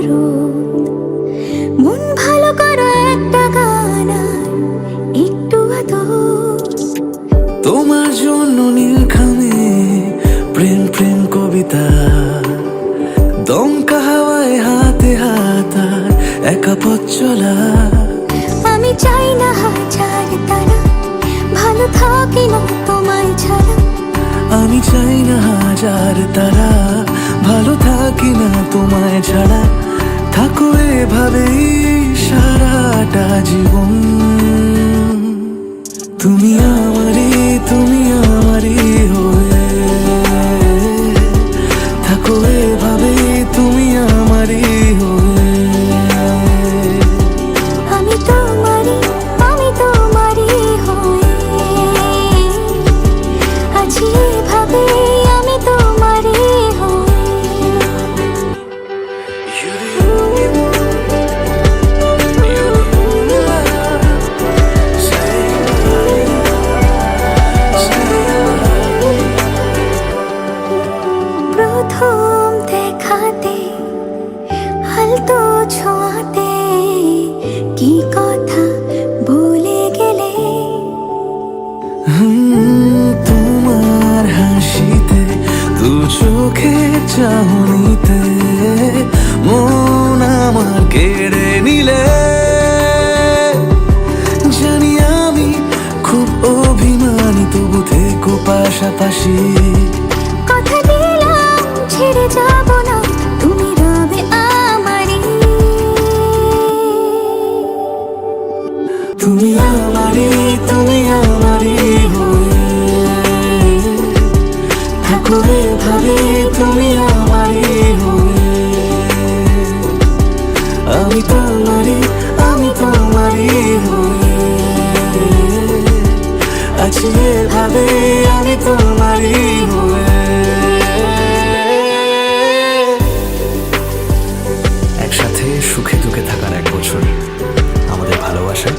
রোদ, মন ভালো করা একটা গান আর একটু আদর। তোমার জন্য নীলখামে প্রেম প্রেম কবিতা, দমকা হাওয়ায় হাতে হাত আর একা পথ চলা। আমি চাই না হাজার তারা, ভালো থাকি না তোমায় ছাড়া। আমি চাই না হাজার তারা, ভালো থাকি না তোমায় ছাড়া। থাকো এভাবেই সারাটা জীবন। তুমি আমারই হয়ে থাকো এভাবেই, তুমি আমারই হয়ে। আমি তোমারই হয়ে আছি এভাবে, আমি তোমারই হয়ে। প্রথম দেখাতে হালতো ছোঁয়াতে কি কথা বলে গেলে। তোমার হাসিতে, দু চোখে চাহনিতে মন আমার কেড়ে নিলে। জানি আমি খুব অভিমানী, তবু থেকো পাশাপাশি। কথা দিলাম ছেড়ে যাব না, তুমি রবে আমারই। তুমি আমারই হয়ে থাকো এভাবে, তুমি আমারই হয়ে। আমি তোমারই হয়ে আছি এভাবে, আমি তোমারই হয়ে। একসাথে সুখে দুঃখে থাকার 1 বছর আমাদের ভালোবাসা।